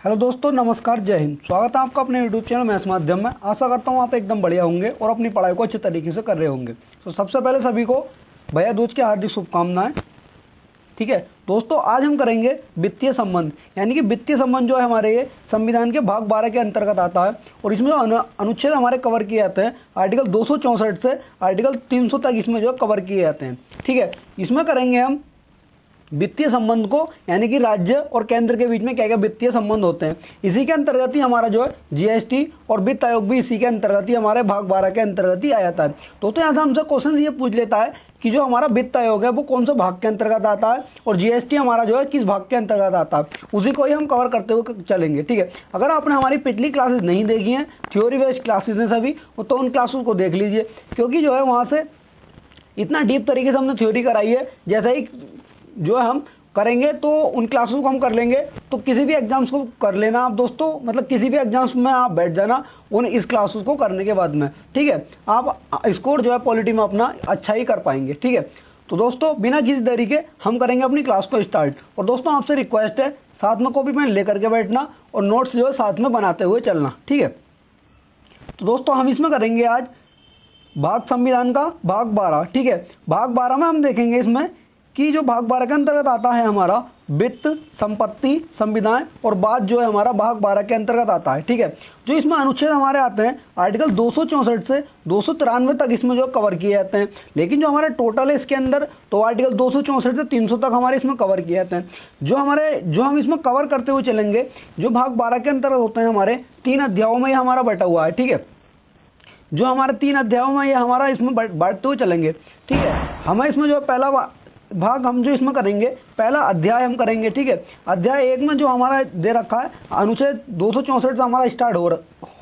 Hello दोस्तों, नमस्कार, जय हिंद। स्वागत है आपका अपने यूट्यूब चैनल मैथ्स माध्यम में। आशा करता हूँ आप एकदम बढ़िया होंगे और अपनी पढ़ाई को अच्छे तरीके से कर रहे होंगे। तो सबसे पहले सभी को भैया दूज की हार्दिक शुभकामनाएं। ठीक है दोस्तों, आज हम करेंगे वित्तीय संबंध, यानी कि वित्तीय संबंध जो है हमारे ये संविधान के भाग 12 के अंतर्गत आता है। और इसमें जो अनुच्छेद हमारे कवर किए जाते हैं, आर्टिकल 264 से आर्टिकल 300 तक इसमें जो कवर किए जाते हैं। ठीक है, इसमें करेंगे हम वित्तीय संबंध को, यानी कि राज्य और केंद्र के बीच में क्या क्या वित्तीय संबंध होते हैं। इसी के अंतर्गत ही हमारा जो है जीएसटी और वित्त आयोग भी इसी के अंतर्गत ही हमारे भाग 12 के अंतर्गत ही आ जाता है। तो यहाँ से हमसे क्वेश्चन ये पूछ लेता है कि जो हमारा वित्त आयोग है वो कौन से भाग के अंतर्गत आता है और जीएसटी हमारा जो है किस भाग के अंतर्गत आता है, उसी को ही हम कवर करते हुए चलेंगे। ठीक है, अगर आपने हमारी पिछली क्लासेस नहीं देखी हैं, थ्योरी बेस्ड क्लासेस हैं सभी, तो उन क्लासेस को देख लीजिए, क्योंकि जो है वहाँ से इतना डीप तरीके से हमने थ्योरी कराई है। जैसे ही जो है हम करेंगे तो उन क्लासेस को हम कर लेंगे, तो किसी भी एग्जाम्स को कर लेना आप दोस्तों, मतलब किसी भी एग्जाम्स में आप बैठ जाना उन इस क्लासेस को करने के बाद में। ठीक है, आप स्कोर जो है पॉलिटी में अपना अच्छा ही कर पाएंगे। ठीक है, तो दोस्तों बिना किसी देरी के हम करेंगे अपनी क्लास को स्टार्ट। और दोस्तों आपसे रिक्वेस्ट है, साथ में कॉपी पेन लेकर के बैठना और नोट्स जो है साथ में बनाते हुए चलना। ठीक है, तो दोस्तों हम इसमें करेंगे आज भाग संविधान का भाग 12। ठीक है, भाग 12 में हम देखेंगे इसमें कि जो भाग 12 के अंतर्गत आता है हमारा वित्त, संपत्ति, संविधान, और बाद जो है हमारा भाग 12 के अंतर्गत आता है। ठीक है, जो इसमें अनुच्छेद हमारे आते हैं आर्टिकल 264 से 293 तक इसमें जो कवर किए जाते हैं। लेकिन जो हमारे टोटल है इसके अंदर, तो आर्टिकल 264 से 300 तक हमारे इसमें कवर किए जाते हैं। जो हम इसमें कवर करते हुए चलेंगे, जो भाग 12 के अंतर्गत होते हैं हमारे 3 अध्यायों में यह हमारा बटा हुआ है। ठीक है, जो हमारे 3 अध्यायों में ये हमारा इसमें बांटते हुए चलेंगे। ठीक है, हमें इसमें जो पहला भाग हम जो इसमें करेंगे, पहला अध्याय हम करेंगे। ठीक है, अध्याय 1 में जो हमारा दे रखा है अनुच्छेद 264 से हमारा स्टार्ट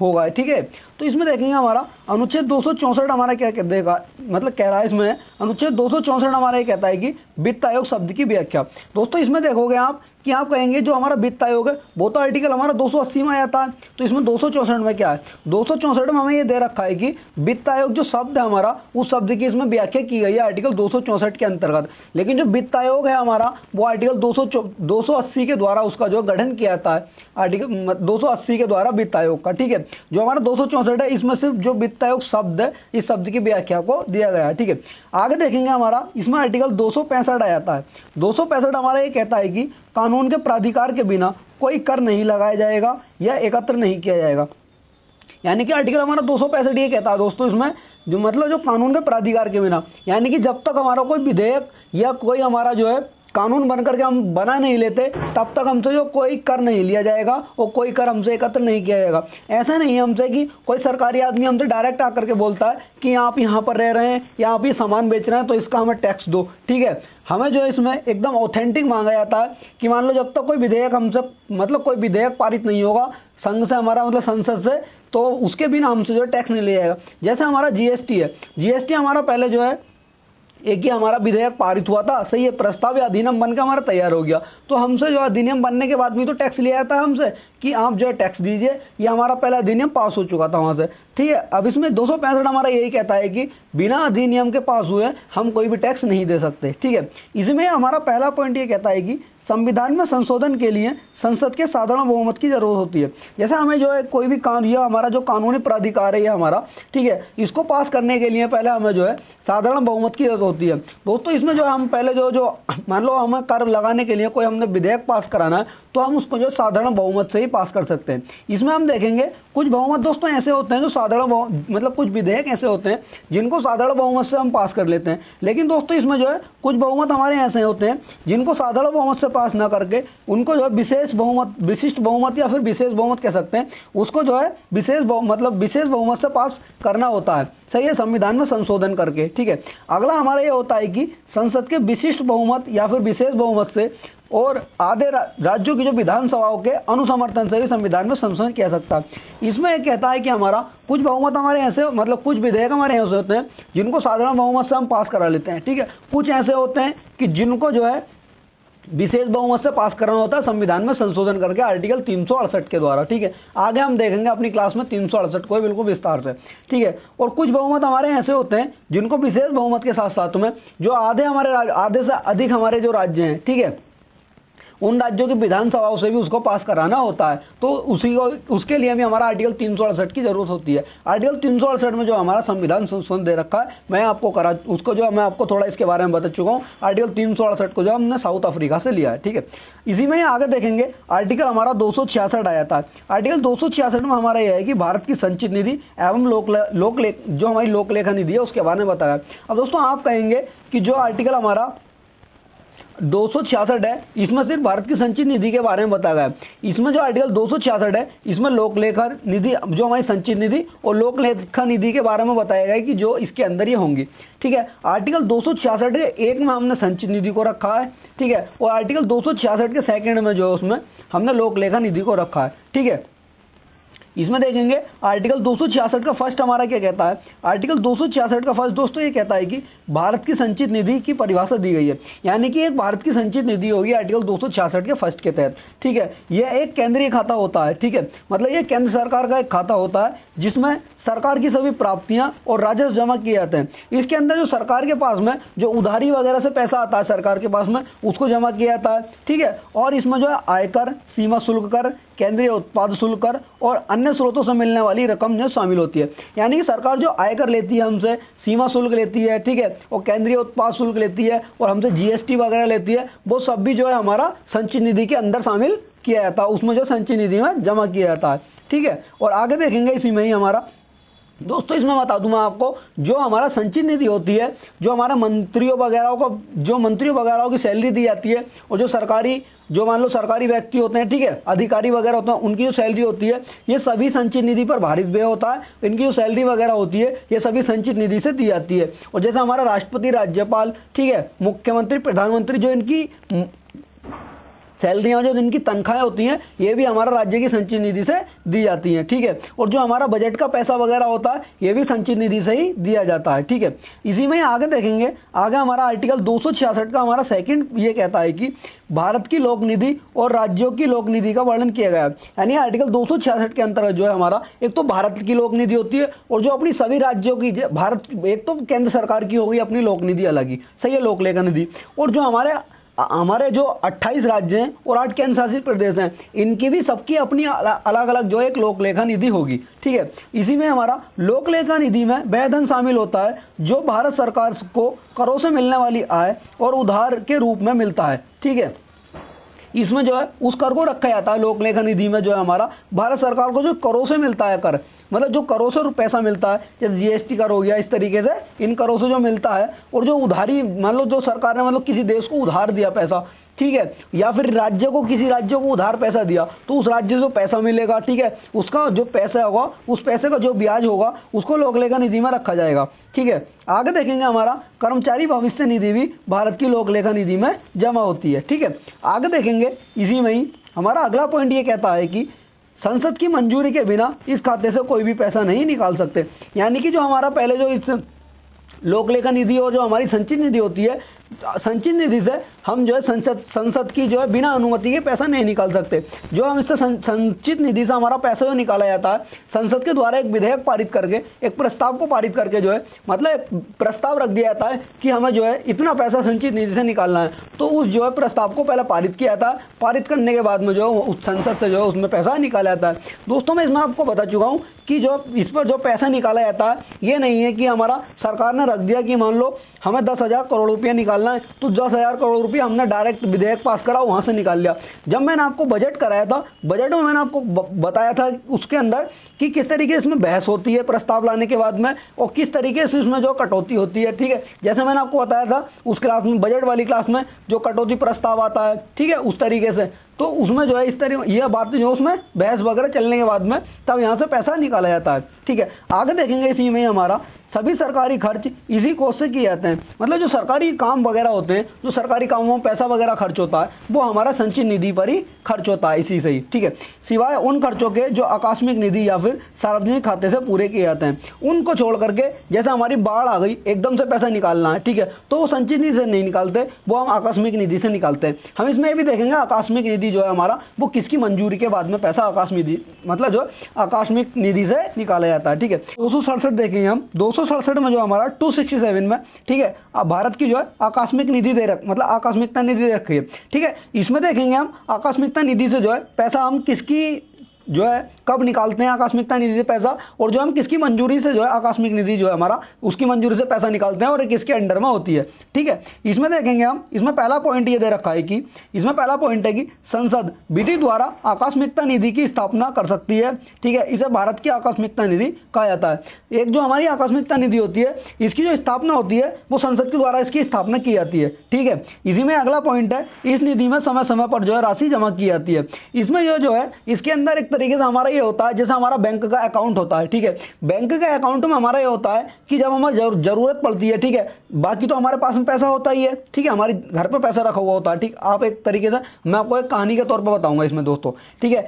होगा। ठीक है, तो इसमें देखेंगे हमारा अनुच्छेद 264 हमारा क्या कह देगा, मतलब कह रहा है इसमें अनुच्छेद 264 हमारा ये कहता है कि वित्त आयोग शब्द की व्याख्या। दोस्तों इसमें देखोगे आप कि आप कहेंगे जो हमारा वित्त आयोग है वो तो आर्टिकल हमारा 280 में आ जाता है, तो इसमें 264 में क्या है, 264 में हमें ये दे रखा है कि वित्त आयोग जो शब्द है हमारा, उस शब्द की इसमें व्याख्या की गई है आर्टिकल 264 के अंतर्गत। लेकिन जो वित्त आयोग है हमारा वो आर्टिकल 280 के द्वारा उसका जो गठन किया जाता है, आर्टिकल 280 के द्वारा वित्त आयोग का। ठीक है, जो हमारा 264 है इसमें सिर्फ जो वित्त आयोग शब्द है, इस शब्द की व्याख्या को दिया गया है। ठीक है, आगे देखेंगे हमारा इसमें आर्टिकल 265 आ जाता है। 265 हमारा ये कहता है कि कानून के प्राधिकार के बिना कोई कर नहीं लगाया जाएगा या एकत्र नहीं किया जाएगा। यानी कि आर्टिकल हमारा 265 ये कहता है दोस्तों इसमें जो मतलब जो कानून के प्राधिकार के बिना, यानी कि जब तक हमारा कोई विधेयक या कोई हमारा जो है कानून बन करके हम बना नहीं लेते, तब तक हमसे जो कोई कर नहीं लिया जाएगा और कोई कर हमसे एकत्र नहीं किया जाएगा। ऐसा नहीं है हमसे कि कोई सरकारी आदमी हमसे डायरेक्ट आकर के बोलता है कि आप यहाँ पर रह रहे हैं या आप ये सामान बेच रहे हैं तो इसका हमें टैक्स दो। ठीक है, हमें जो है इसमें एकदम ऑथेंटिक मांगा जाता है कि मान लो जब तक कोई विधेयक हमसे मतलब कोई विधेयक पारित नहीं होगा संघ से हमारा मतलब संसद से, तो उसके बिना हमसे जो है टैक्स नहीं लिया जाएगा। जैसे हमारा जीएसटी है, जीएसटी हमारा पहले जो है एक ही हमारा विधेयक पारित हुआ था, सही है, प्रस्ताव या अधिनियम बनकर हमारा तैयार हो गया, तो हमसे जो अधिनियम बनने के बाद भी तो टैक्स लिया जाता है हमसे कि आप जो है टैक्स दीजिए। ये हमारा पहला अधिनियम पास हो चुका था वहाँ से। ठीक है, अब इसमें 265 हमारा यही कहता है कि बिना अधिनियम के पास हुए हम कोई भी टैक्स नहीं दे सकते। ठीक है, इसमें हमारा पहला पॉइंट ये कहता है कि संविधान में संशोधन के लिए संसद के साधारण बहुमत की जरूरत होती है। जैसे हमें जो है कोई भी कानून, यह हमारा जो कानूनी प्राधिकार है ये हमारा, ठीक है, इसको पास करने के लिए पहले हमें जो है साधारण बहुमत की जरूरत होती है। दोस्तों इसमें जो हम पहले जो मान लो हमें कर लगाने के लिए कोई हमने विधेयक पास कराना है, तो हम उसको जो साधारण बहुमत से ही पास कर सकते हैं। इसमें हम देखेंगे कुछ बहुमत दोस्तों ऐसे होते हैं जो साधारण मतलब कुछ विधेयक ऐसे होते हैं जिनको साधारण बहुमत से हम पास कर लेते हैं। लेकिन दोस्तों इसमें जो है कुछ बहुमत हमारे ऐसे होते हैं जिनको साधारण बहुमत से पास ना करके उनको जो है विशेष बहुमत, विशिष्ट बहुमत या फिर विशेष बहुमत कह सकते हैं, उसको जो है विशेष बहुमत से पास करना होता है। सही है, संविधान में संशोधन करके। ठीक है, अगला हमारा ये होता है कि संसद के विशिष्ट बहुमत या फिर विशेष बहुमत से और आधे राज्यों की जो विधानसभाओं के अनुसमर्थन से भी संविधान में संशोधन किया सकता है। इसमें एक कहता है कि हमारा कुछ बहुमत हमारे ऐसे मतलब कुछ विधेयक हमारे ऐसे होते हैं जिनको साधारण बहुमत से हम पास करा लेते हैं। ठीक है, कुछ ऐसे होते हैं कि जिनको जो है विशेष बहुमत से पास करना होता है संविधान में संशोधन करके आर्टिकल 368 के द्वारा। ठीक है, आगे हम देखेंगे अपनी क्लास में 368 को बिल्कुल विस्तार से। ठीक है, और कुछ बहुमत हमारे ऐसे होते हैं जिनको विशेष बहुमत के साथ साथ में जो आधे से अधिक हमारे जो राज्य हैं, ठीक है, उन राज्यों की विधानसभाओं से भी उसको पास कराना होता है। तो उसके लिए भी हमारा आर्टिकल 368 की जरूरत होती है। आर्टिकल 368 में जो हमारा संविधान संशोधन दे रखा है, मैं आपको थोड़ा इसके बारे में बता चुका हूँ। आर्टिकल 368 को जो हमने साउथ अफ्रीका से लिया है, ठीक है। इसी में आगे देखेंगे आर्टिकल हमारा 266 आ जाता है। आर्टिकल 266 में हमारा यह है कि भारत की संचित निधि एवं जो हमारी लोक लेखा निधि है उसके बारे में बताया। अब दोस्तों आप कहेंगे कि जो आर्टिकल हमारा 266 है इसमें सिर्फ भारत की संचित निधि के बारे में बताया गया है। इसमें जो आर्टिकल 266 है इसमें लोक लेखा निधि, जो हमारी संचित निधि और लोक लेखा निधि के बारे में बताया गया है कि जो इसके अंदर ही होंगी, ठीक है। आर्टिकल 266 के एक में हमने संचित निधि को रखा है, ठीक है, और आर्टिकल 266 के सेकंड में जो है उसमें हमने लोक लेखा निधि को रखा है, ठीक है। इसमें देखेंगे आर्टिकल 266 का फर्स्ट हमारा क्या कहता है। आर्टिकल 266 का फर्स्ट दोस्तों ये कहता है कि भारत की संचित निधि की परिभाषा दी गई है, यानी कि एक भारत की संचित निधि होगी आर्टिकल 266 के फर्स्ट के तहत, ठीक है। यह एक केंद्रीय खाता होता है, ठीक है, मतलब ये केंद्र सरकार का एक खाता होता है जिसमें सरकार की सभी प्राप्तियां और राजस्व जमा किए जाते हैं। इसके अंदर जो सरकार के पास में जो उधारी वगैरह से पैसा आता है सरकार के पास में उसको जमा किया जाता है, ठीक है। और इसमें जो है आयकर, सीमा शुल्क कर, केंद्रीय उत्पाद शुल्क कर और अन्य स्रोतों से मिलने वाली रकम जो शामिल होती है। यानी कि सरकार जो आयकर लेती है हमसे, सीमा शुल्क लेती है, ठीक है, और केंद्रीय उत्पाद शुल्क लेती है और हमसे जीएसटी वगैरह लेती है, वो सब भी जो है हमारा संचित निधि के अंदर शामिल किया जाता है, उसमें जो संचित निधि में जमा किया जाता है, ठीक है। और आगे देखेंगे इसी में ही हमारा दोस्तों, इसमें बता दूं मैं आपको, जो हमारा संचित निधि होती है, जो हमारा मंत्रियों वगैरह की सैलरी दी जाती है और जो मान लो सरकारी व्यक्ति होते हैं, ठीक है, अधिकारी वगैरह होते हैं, उनकी जो सैलरी होती है ये सभी संचित निधि पर भारित व्यय होता है। इनकी जो सैलरी वगैरह होती है ये सभी संचित निधि से दी जाती है। और जैसे हमारा राष्ट्रपति, राज्यपाल, ठीक है, मुख्यमंत्री, प्रधानमंत्री, जो इनकी सैलरियाँ, जो इनकी तनख्वाहें होती हैं, ये भी हमारा राज्य की संचित निधि से दी जाती हैं, ठीक है। और जो हमारा बजट का पैसा वगैरह होता है ये भी संचित निधि से ही दिया जाता है, ठीक है। इसी में आगे देखेंगे, आगे हमारा आर्टिकल 266 का हमारा सेकंड ये कहता है कि भारत की लोक निधि और राज्यों की लोक निधि का वर्णन किया गया है। यानी आर्टिकल 266 के अंतर्गत जो है हमारा एक तो भारत की लोक निधि होती है और जो अपनी सभी राज्यों की, भारत एक तो केंद्र सरकार की होगी अपनी लोक निधि अलग ही, सही है, लोक लेखा निधि, और जो हमारे जो 28 राज्य हैं और 8 केंद्र शासित प्रदेश हैं, इनकी भी सबकी अपनी अलग अलग जो एक लोक लेखा निधि होगी, ठीक है। इसी में हमारा लोक लेखा निधि में वह धन शामिल होता है जो भारत सरकार को करों से मिलने वाली आय और उधार के रूप में मिलता है, ठीक है। इसमें जो है उस कर को रखा जाता है लोक लेखा निधि में, जो है हमारा भारत सरकार को जो करों से मिलता है कर, मतलब जो करों से पैसा मिलता है, जैसे जीएसटी कर हो गया, इस तरीके से इन करों से जो मिलता है, और जो उधारी मान लो जो सरकार ने मतलब किसी देश को उधार दिया पैसा, ठीक है, या फिर किसी राज्य को उधार पैसा दिया तो उस राज्य से जो पैसा मिलेगा, ठीक है, उसका जो पैसा होगा, उस पैसे का जो ब्याज होगा उसको लोक लेखा निधि में रखा जाएगा, ठीक है। आगे देखेंगे हमारा कर्मचारी भविष्य निधि भी भारत की लोक लेखा निधि में जमा होती है, ठीक है। आगे देखेंगे इसी में ही हमारा अगला पॉइंट ये कहता है कि संसद की मंजूरी के बिना इस खाते से कोई भी पैसा नहीं निकाल सकते। यानी कि जो हमारा पहले जो इस लोक लेखा निधि और जो हमारी संचित निधि होती है, संचित निधि से हम जो है संसद की जो है बिना अनुमति के पैसा नहीं निकाल सकते। जो हम इससे संचित निधि से हमारा पैसा जो निकाला जाता है संसद के द्वारा एक विधेयक पारित करके, एक प्रस्ताव को पारित करके जो है मतलब एक प्रस्ताव रख दिया जाता है कि हमें जो है इतना पैसा संचित निधि से निकालना है, तो उस जो है प्रस्ताव को पहले पारित किया जाता है। पारित करने के बाद में जो उस संसद से जो है उसमें पैसा निकाला जाता है। दोस्तों मैं इसमें आपको बता चुका हूँ कि जो इस पर जो पैसा निकाला जाता है ये नहीं है कि हमारा सरकार ने रख दिया कि मान लो हमें 10,000 करोड़ रुपया निकालना है तो 10,000 करोड़ रुपया हमने डायरेक्ट विधेयक पास करा वहां से निकाल लिया। जब मैंने आपको बजट कराया था, बजट में मैंने आपको बताया था उसके अंदर कि किस तरीके से इसमें बहस होती है प्रस्ताव लाने के बाद में और किस तरीके से इसमें जो कटौती होती है, ठीक है। जैसे मैंने आपको बताया था उस क्लास में, बजट वाली क्लास में जो कटौती प्रस्ताव आता है, ठीक है, उस तरीके से, तो उसमें जो है इस तरीके यह बात जो उसमें बहस वगैरह चलने के बाद में तब यहाँ से पैसा निकाला जाता है, ठीक है। आगे देखेंगे इसी में हमारा सभी सरकारी खर्च इसी कोष से किए जाते हैं। मतलब जो सरकारी काम वगैरह होते हैं, जो सरकारी कामों में पैसा वगैरह खर्च होता है वो हमारा संचित निधि पर ही खर्च होता है, इसी से ही, ठीक है। सिवाय उन खर्चों के जो आकस्मिक निधि या फिर सार्वजनिक खाते से पूरे किए जाते हैं, उनको छोड़ करके जैसे हमारी बाढ़ आ गई, एकदम से पैसा निकालना है, ठीक है, तो वो संचित निधि से नहीं निकालते, वो हम आकस्मिक निधि से निकालते हैं। हम इसमें भी देखेंगे आकस्मिक निधि जो है हमारा वो किसकी मंजूरी के बाद में पैसा आकस्मिक निधि मतलब जो आकस्मिक निधि से निकाला जाता है, ठीक है। 267 देखेंगे हम। 267 267 में जो हमारा 267 में, ठीक है, अब भारत की जो है आकस्मिक निधि मतलब आकस्मिकता निधि दे रखी है, ठीक है। इसमें देखेंगे हम आकस्मिकता निधि से जो है पैसा हम किसकी जो है कब निकालते हैं आकस्मिकता निधि से पैसा, और जो हम किसकी मंजूरी से जो है आकस्मिक निधि जो है हमारा उसकी मंजूरी से पैसा निकालते हैं और ये किसके अंडर में होती है, ठीक है। इसमें देखेंगे हम, इसमें पहला पॉइंट ये दे रखा है कि इसमें पहला पॉइंट है कि संसद विधि द्वारा आकस्मिकता निधि की स्थापना कर सकती है, ठीक है। इसे भारत की आकस्मिकता निधि कहा जाता है। एक जो हमारी आकस्मिकता निधि होती है इसकी जो स्थापना होती है वो संसद के द्वारा इसकी स्थापना की जाती है, ठीक है। इसी में अगला पॉइंट है, इस निधि में समय समय पर जो है राशि जमा की जाती है। इसमें जो है इसके अंदर एक तरीके से हमारा ये होता है जैसे हमारा बैंक का अकाउंट होता है, ठीक है। बैंक के अकाउंट में हमारा ये होता है कि जब हमें जरूरत पड़ती है, ठीक है, बाकी तो हमारे पास में पैसा होता ही है, ठीक है, हमारे घर पे पैसा रखा हुआ होता है, ठीक। आप एक तरीके से मैं आपको एक कहानी के तौर पर बताऊंगा इसमें दोस्तों, ठीक है।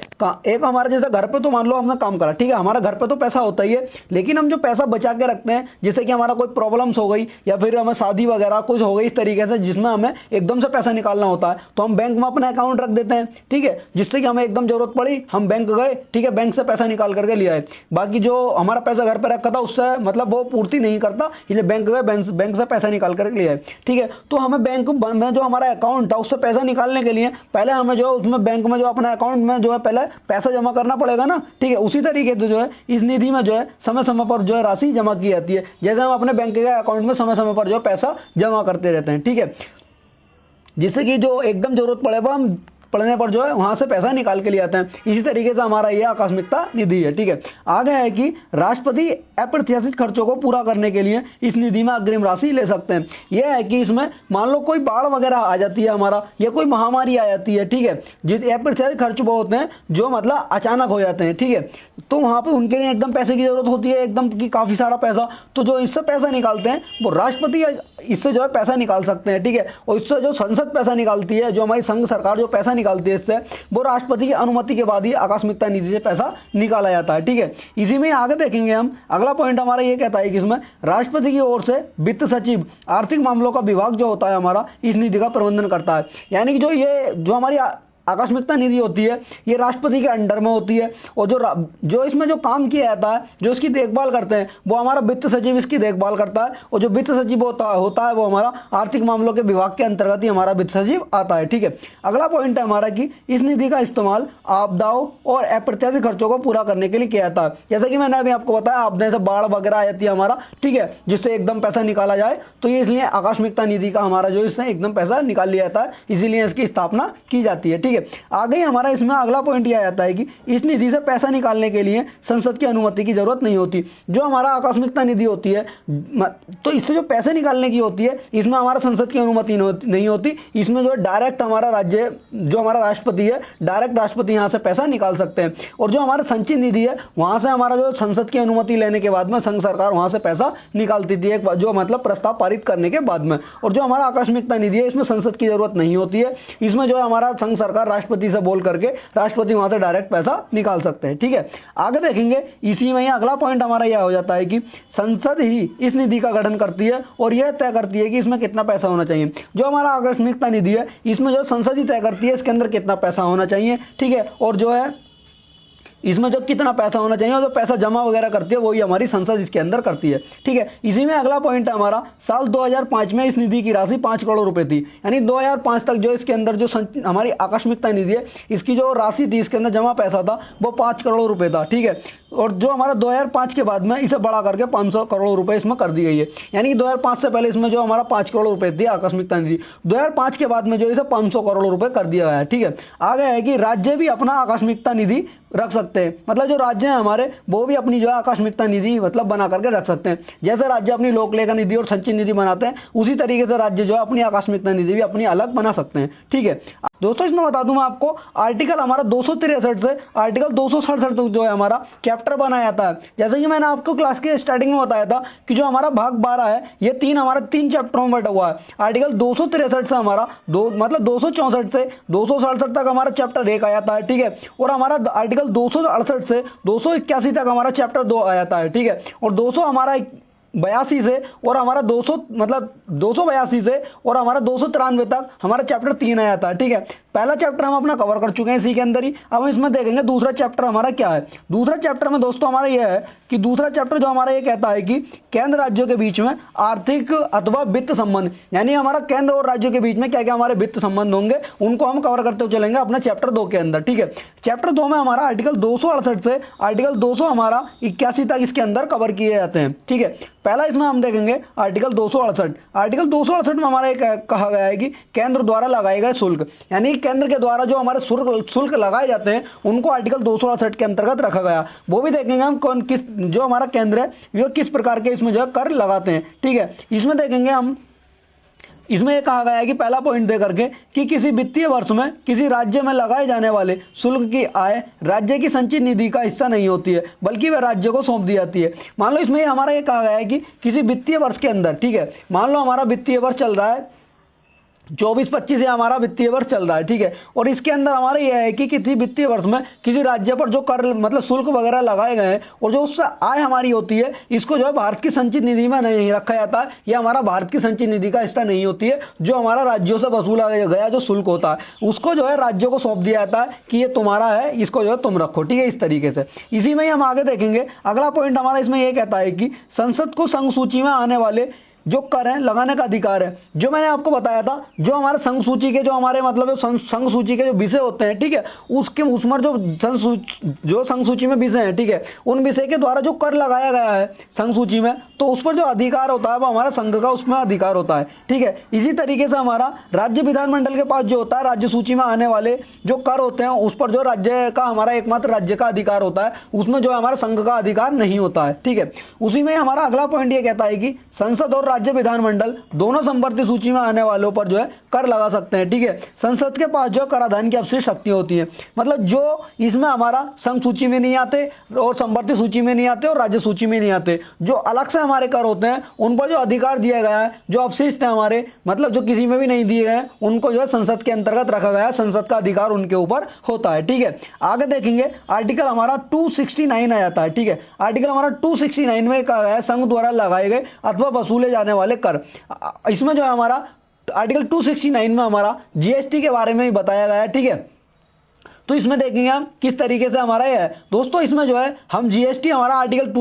एक हमारे जैसे घर पे तो मान लो हमने काम करा, ठीक है, हमारा घर पे तो पैसा होता ही है, लेकिन हम जो पैसा बचा के रखते हैं जैसे कि हमारा कोई प्रॉब्लम्स हो गई या फिर हमें शादी वगैरह कुछ हो गई इस तरीके से जिसमें हमें एकदम से पैसा निकालना होता है, तो हम बैंक में अपना अकाउंट रख देते हैं, ठीक है, जिससे कि हमें एकदम जरूरत पड़ी हम बैंक गए, ठीक है, बैंक से पैसा निकाल करके लिया है। बाकी जो हमारा पैसा घर पे रखा था उससे मतलब वो पूर्ति नहीं करता, इसलिए बैंक गए, बैंक से पैसा निकाल करके लिया है, ठीक है। तो हमें बैंक में जो हमारा अकाउंट था उससे पैसा निकालने के लिए पहले हमें जो उसमें बैंक में जो अपने अकाउंट में जो है पहले पैसा जमा करना पड़ेगा ना, ठीक है। उसी तरीके से जो है इस निधि में जो है समय समय पर जो है राशि जमा की जाती है, जैसे हम अपने बैंक के अकाउंट में समय समय पर जो है पैसा जमा करते रहते हैं, ठीक है, जिससे कि जो एकदम जरूरत पड़े वो हम पड़ने पर जो है वहां से पैसा निकाल के ले आते हैं। इसी तरीके से हमारा यह आकस्मिकता निधि है, ठीक है। आगे है कि राष्ट्रपति अप्रत्याशित खर्चों को पूरा करने के लिए इस निधि में अग्रिम राशि ले सकते हैं। यह है कि इसमें मान लो कोई बाढ़ वगैरह आ जाती है हमारा या कोई महामारी आ जाती है, ठीक है, जिस अप्रत्याशित खर्च वो होते हैं जो मतलब अचानक हो जाते हैं, ठीक है, तो वहां पर उनके लिए एकदम पैसे की जरूरत होती है, एकदम की काफी सारा पैसा, तो जो इससे पैसा निकालते हैं वो राष्ट्रपति इससे जो है पैसा निकाल सकते हैं, ठीक है। और इससे जो संसद पैसा निकालती है, जो हमारी संघ सरकार जो पैसा निकालती है इससे, वो राष्ट्रपति की अनुमति के बाद ही आकस्मिकता निधि से पैसा निकाला जाता है, ठीक है। इसी में आगे देखेंगे हम, अगला पॉइंट हमारा ये कहता है कि इसमें राष्ट्रपति की ओर से वित्त सचिव आर्थिक मामलों का विभाग जो होता है हमारा इस निधि का प्रबंधन करता है। यानी कि जो हमारी आकस्मिकता निधि होती है ये राष्ट्रपति के अंडर में होती है, और जो इसमें जो काम किया जाता है जो इसकी देखभाल करते हैं वो हमारा वित्त सचिव इसकी देखभाल करता है, और जो वित्त सचिव होता है वो हमारा आर्थिक मामलों के विभाग के अंतर्गत ही हमारा वित्त सचिव आता है, ठीक है। अगला पॉइंट है हमारा कि इस निधि का इस्तेमाल आपदाओं और अप्रत्याशित खर्चों को पूरा करने के लिए किया जाता है। जैसे कि मैंने अभी आपको बताया आपदा से बाढ़ वगैरह आ जाती है हमारा, ठीक है, जिससे एकदम पैसा निकाला जाए, तो ये इसलिए आकस्मिकता निधि का हमारा जो इससे एकदम पैसा निकाल लिया जाता है, इसीलिए इसकी स्थापना की जाती है, ठीक है। आगे हमारा इसमें अगला पॉइंट यह आता है कि इस निधि से पैसा निकालने के लिए संसद की अनुमति की जरूरत नहीं होती। जो हमारा आकस्मिकता निधि होती है तो इससे जो पैसे निकालने की होती है इसमें हमारा संसद की अनुमति नहीं होती, इसमें जो डायरेक्ट हमारा राज्य जो हमारा राष्ट्रपति है डायरेक्ट राष्ट्रपति यहाँ से पैसा निकाल सकते हैं। और जो हमारा संचित निधि है वहां से हमारा जो संसद की अनुमति लेने के बाद में संघ सरकार वहां से पैसा निकालती थी, जो मतलब प्रस्ताव पारित करने के बाद में। और जो हमारा आकस्मिकता निधि है इसमें संसद की जरूरत नहीं होती है, इसमें जो है हमारा संघ सरकार राष्ट्रपति से बोल करके राष्ट्रपति वहां से डायरेक्ट पैसा निकाल सकते हैं, ठीक है। आगे देखेंगे इसी में अगला पॉइंट हमारा यह हो जाता है कि संसद ही इस निधि का गठन करती है और यह तय करती है कि इसमें कितना पैसा होना चाहिए। जो हमारा आकस्मिकता निधि है इसमें जो संसद ही तय करती है इसके अंदर कितना पैसा होना चाहिए, ठीक है, और जो है इसमें जो कितना पैसा होना चाहिए और जो पैसा जमा वगैरह करती है वही हमारी संसद इसके अंदर करती है, ठीक है। इसी में अगला पॉइंट है हमारा साल 2005 में इस निधि की राशि 5 करोड़ रुपए थी, यानी 2005 तक जो इसके अंदर जो हमारी आकस्मिकता निधि है इसकी जो राशि थी इसके अंदर जमा पैसा था वो 5 करोड़ रुपए था, ठीक है। और जो हमारा 2005 के बाद में इसे बढ़ा करके 500 करोड़ रुपए इसमें कर दी गई है, यानी कि 2005 से पहले इसमें जो हमारा 5 करोड़ रुपए थी आकस्मिकता निधि, 2005 के बाद में जो इसे 500 करोड़ रुपए कर दिया गया है, ठीक है। आगे है कि राज्य भी अपना आकस्मिकता निधि रख सकते हैं, मतलब जो राज्य हैं हमारे वो भी अपनी जो है आकस्मिकता निधि मतलब बना करके रख सकते हैं। जैसे राज्य अपनी लोक लेखा निधि और संचित निधि बनाते हैं उसी तरीके से राज्य जो है अपनी आकस्मिकता निधि भी अपनी अलग बना सकते हैं, ठीक है। दोस्तों इसमें बता दूं मैं आपको आर्टिकल हमारा 263 से आर्टिकल 267 तक जो है हमारा चैप्टर बनाया जाता है। जैसे कि मैंने आपको क्लास के स्टार्टिंग में बताया था कि जो हमारा भाग 12 है ये हमारा 3 चैप्टरों में बटा हुआ है। आर्टिकल 263 से हमारा 264 से 267 तक हमारा चैप्टर 1 आ जाता है, ठीक है, और हमारा आर्टिकल 268 से 281 तक हमारा चैप्टर 2 आ जाता है, ठीक है, और 200 हमारा 282 से और हमारा 200 मतलब 282 से और हमारा 293 तक हमारा चैप्टर 3 आ जाता है। ठीक है, पहला चैप्टर हम अपना कवर कर चुके हैं इसी के अंदर ही। अब इसमें देखेंगे दूसरा चैप्टर हमारा क्या है। दूसरा चैप्टर में दोस्तों हमारा यह है कि दूसरा चैप्टर जो हमारा ये कहता है कि केंद्र राज्यों के बीच में आर्थिक अथवा वित्त संबंध, यानी हमारा केंद्र और राज्यों के बीच में क्या क्या हमारे वित्त संबंध होंगे, उनको हम कवर करते हुए चलेंगे अपना चैप्टर 2 के अंदर। ठीक है, चैप्टर 2 में हमारा आर्टिकल 268 से आर्टिकल 200 हमारा 81 तक इसके अंदर कवर किए जाते हैं। ठीक है, पहला इसमें हम देखेंगे आर्टिकल 268। आर्टिकल 268 में हमारा कहा गया है कि केंद्र द्वारा लगाए गए शुल्क, यानी केंद्र के द्वारा जो हमारे शुल्क लगाए जाते हैं उनको आर्टिकल 268 के अंतर्गत रखा गया। वो भी देखेंगे हम कौन किस जो हमारा केंद्र है वो किस प्रकार के इसमें जो कर लगाते हैं। ठीक है, इसमें देखेंगे हम, इसमें यह कहा गया है कि पहला पॉइंट दे करके कि किसी वित्तीय वर्ष में किसी राज्य में लगाए जाने वाले शुल्क की आय राज्य की संचित निधि का हिस्सा नहीं होती है, बल्कि वह राज्य को सौंप दी जाती है। मान लो इसमें हमारा ये कहा गया है कि किसी वित्तीय वर्ष के अंदर, ठीक है, मान लो हमारा वित्तीय वर्ष चल रहा है 24-25 से हमारा वित्तीय वर्ष चल रहा है। ठीक है, और इसके अंदर हमारा यह है कि किसी वित्तीय वर्ष में किसी राज्य पर जो कर मतलब शुल्क वगैरह लगाए गए हैं और जो उससे आय हमारी होती है, इसको जो है भारत की संचित निधि में नहीं रखा जाता है, यह हमारा भारत की संचित निधि का हिस्सा नहीं होती है। जो हमारा राज्यों से वसूला गया जो शुल्क होता है उसको जो है राज्यों को सौंप दिया जाता है कि ये तुम्हारा है, इसको जो है तुम रखो। ठीक है, इस तरीके से इसी में ही हम आगे देखेंगे। अगला पॉइंट हमारा इसमें यह कहता है कि संसद को संघ सूची में आने वाले जो कर है लगाने का अधिकार है। जो मैंने आपको बताया था, जो हमारे संघ सूची के जो हमारे मतलब संघ सूची के जो विषय होते हैं, ठीक है, उसके उसमें जो संघ सूची में विषय हैं, ठीक है, उन विषय के द्वारा जो कर लगाया गया है संघ सूची में, तो उस पर जो अधिकार होता है वो हमारा संघ का उसमें अधिकार होता है। ठीक है, इसी तरीके से हमारा राज्य विधानमंडल के पास जो होता है राज्य सूची में आने वाले जो कर होते हैं उस पर जो राज्य का हमारा एकमात्र राज्य का अधिकार होता है, उसमें जो हमारा संघ का अधिकार नहीं होता है। ठीक है, उसी में हमारा अगला पॉइंट ये कहता है कि संसद और राज्य विधानमंडल दोनों संवर्ती सूची में आने वालों पर जो है कर लगा सकते हैं। ठीक है, संसद के पास जो कराधान की अवशिष्ट शक्ति होती है, मतलब जो इसमें हमारा संघ सूची में नहीं आते और संवर्ती सूची में नहीं आते और राज्य सूची में नहीं आते, जो अलग से हमारे कर होते हैं उन पर जो अधिकार दिया गया है, जो अवशिष्ट है हमारे मतलब जो किसी में भी नहीं दिए गए, उनको जो है संसद के अंतर्गत रखा गया है, संसद का अधिकार उनके ऊपर होता है। ठीक है, आगे देखेंगे आर्टिकल हमारा 269 आ जाता है। ठीक है, आर्टिकल हमारा 269 में कहा गया है संघ द्वारा लगाए गए अथवा वसूले जाने वाले कर। इसमें जो है हमारा आर्टिकल 269 में हमारा जीएसटी के बारे में भी बताया गया है। ठीक है, तो इसमें देखेंगे हम किस तरीके से हमारा ये है दोस्तों। इसमें जो है हम जीएसटी हमारा आर्टिकल